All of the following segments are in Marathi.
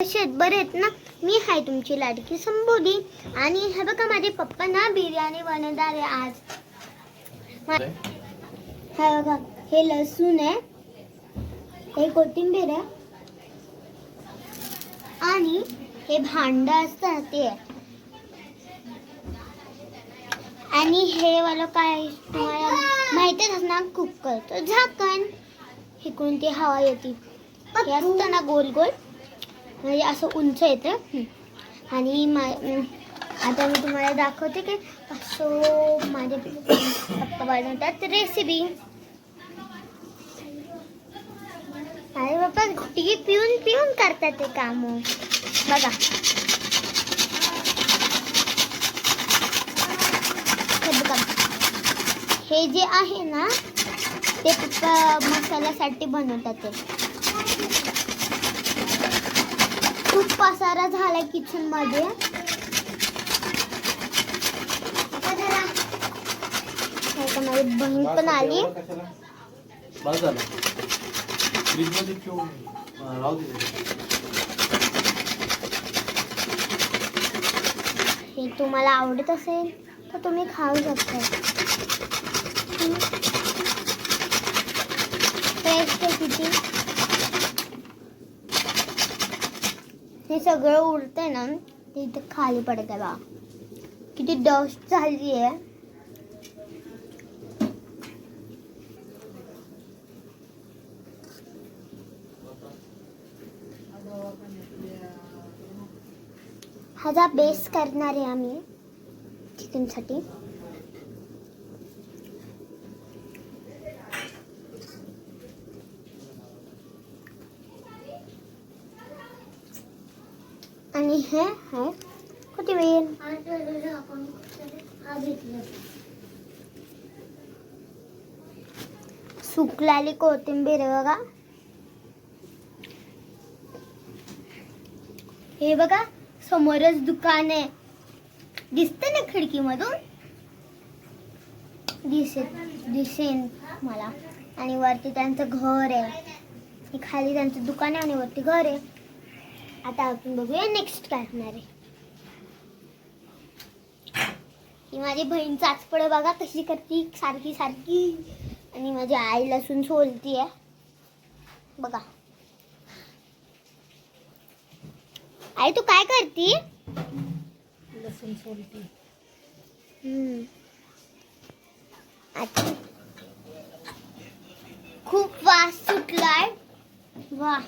कसे बरे आहेत ना. मी हाय तुमची लाडकी संबोधी. आणि हे बघा माझे पप्पा ना बिर्याणी बनवणार आहे आज. हे बघा हे लसूण आहे, हे कोथिंबीर आहे आणि हे भांड असतं ते आहे. आणि हे वाला काय तुम्हाला माहितीच असणार कुकर, तर झाकण इकडून ती हवा येते, हे असतं ना गोल गोल, म्हणजे असं उंच येतं. आणि आता मी तुम्हाला दाखवते की असं माझे पप्पा बनवतात रेसिपी. माझे पप्पा टी पिऊन पिऊन करतात ते काम. बघा हे जे आहे ना ते पप्पा मसाल्यासाठी बनवतात. ते खूप पसारा झाला किचन मध्ये. माझी बहीण पण आली. हे तुम्हाला आवडत असेल तर तुम्ही खाऊ शकता. किती हे सगळं उरतंय ना ते इथे खाली पडत आहे बघा. किती डस्ट झाली आहे. ह्याचा बेस करणार आहे आम्ही चिकनसाठी. आणि हे आहे कोथिंबीर. सुकलेली कोथिंबीर आहे बघा. हे बघा समोरच दुकान आहे, दिसतं ना खिडकीमधून, दिसेन मला. आणि वरती त्यांचं घर आहे, खाली त्यांचं दुकान आहे आणि वरती घर आहे. आता आपण बघूया नेक्स्ट काय होणार आहे. ही माझी बहीण चाचपड बघा कशी करती सारखी सारखी. आणि माझी आई लसूण सोलती आहे बघा. आई तू काय करती? लसूण सोलती. आता खूप वास सुटलाय. वा,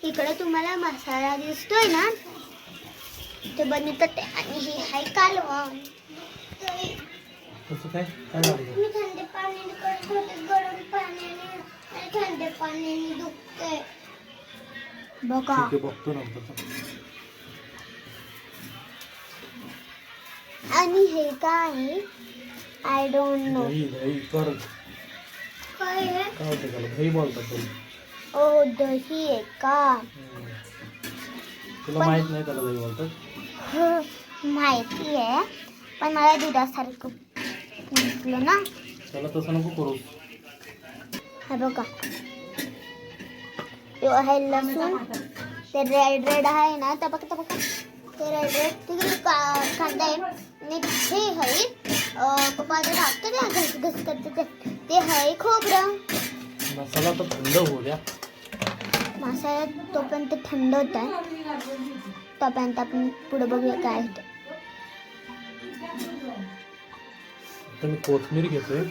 इकडे तुम्हाला मसाला दिसतोय ना ते बनवतात. आणि हे हाय कालवण. कसं काय काय लागलं? मी थंड पाण्याने करत होते, गरम पाण्याने आणि थंड पाण्याने दुखते बघा. ठीक आहे, बघतो नंतर. आणि हे काय आय डोंट नो. दही कर काय आहे? काय होतं त्याला? दही बोलतात त्याला. ओ दही आहे का? तुला माहित नाही त्याला दही बोलतात? माहिती आहे, पण मला दुधासारखं दिसलं ना. त्याला तसं नको करू. हा बघा तो आहे लसूण, ते रेड रेड आहे ना, तर बघा ते रेड रेड तिकडे कांदा आहे. आणि हे आहे पप्पा आता टाकतो ना घस घस करते ते आहे खोबरं. मसाला तर थंड होऊ द्या. मसाला तोपर्यंत थंड होत आहे, तोपर्यंत आपण पुढे बघूया काय होतं. आता मी कोथिंबीर घेतोय.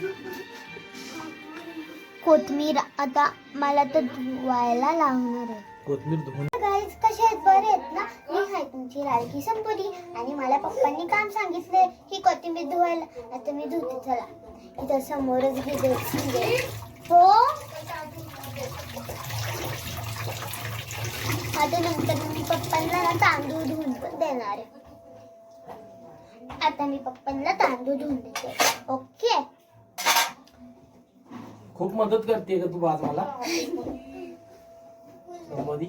कोथिंबीर आता मला तर धुवायला लावणार आहे. कोथिंबीर धुवून. गाईज कसे आहेत, बरे आहेत ना. मी हाय तुमची लाडकी संपत्ती. आणि मला पप्पांनी काम सांगितलंय ही कोथिंबीर धुवायला. आता मी धुते. चला इथं समोरच घेते. हो आता नंतर मी पप्पांना ना तांदूळ धुवून पण देणार आहे. आता मी पप्पांना तांदूळ धुवून देते. ओके. खूप मदत करते का तू आज मला? संबोधी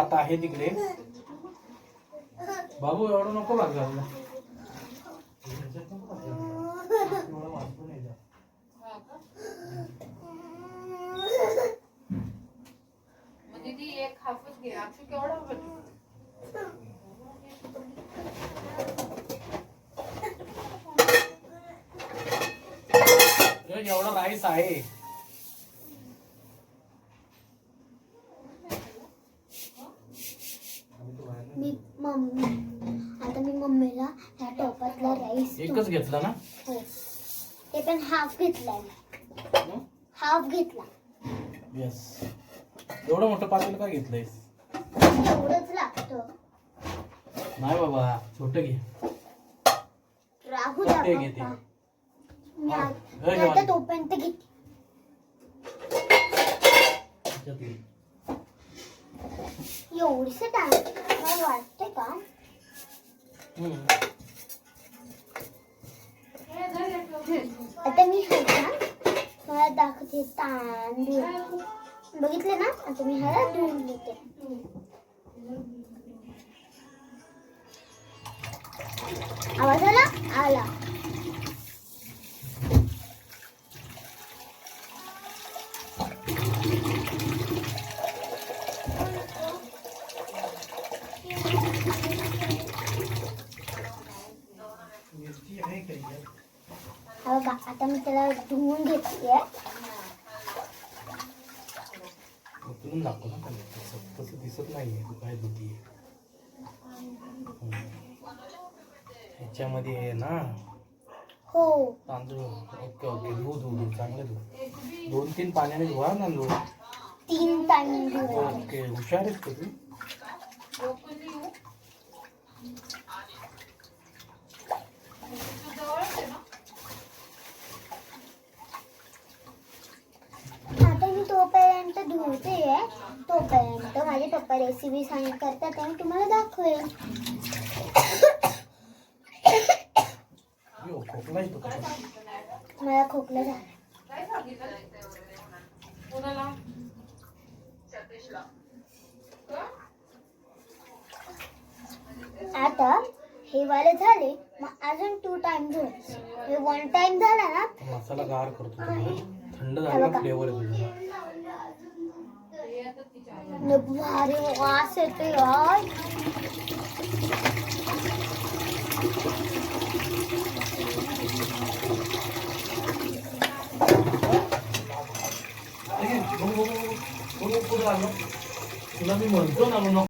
भात आहे तिकडे. बाबू एवढं नको भात घालला. एक हाफच घे. आजू केवढा एवढा राईस आहे. आता मी मम्मीला ह्या टोपातला राईस एकच घेतला ना. हो ते पण हाफ घेतलाय. हाफ घेतला. येस. एवढं मोठं पातेलं काय घेतलंयस. एवढंच लागतं. नाही बाबा छोट घे. राहू द्या ते घे ते. पप्पा. मी आता तोपर्यंत घेते. एवढीच काय वाटते का. आता मी मला दाखवते तांदूळ. बघितले ना. आता मी ह्याला धुवून घेते. आवाज आला. हा बघा आता मी त्याला धुवून घेते. उचलून दाखव ना. तसं दिसत नाहीये तू काय धुतीये. ह्याच्यामध्ये आहे ना हो तांदूळ. Okay okay. धू चांगले धू. 2-3 पाण्याने धुवा तांदूळ. 3 तांदूळ. ओके. हुशार आहेस का तू. आता मी तोपर्यंत धुवते. तोपर्यंत माझे पप्पा रेसिपी करतात ते मी तुम्हाला दाखवेन. खोकला येतो का. मला खोकला झाला. आता हे वाले झाले. मग अजून 2 टाइम धुवायचे. हे 1 टाइम झाला ना. मसाला गार करतो. थंड झाला फ्लेवर येतो. भारी वास येतो यार. तुला मी म्हणतो ना म्हणून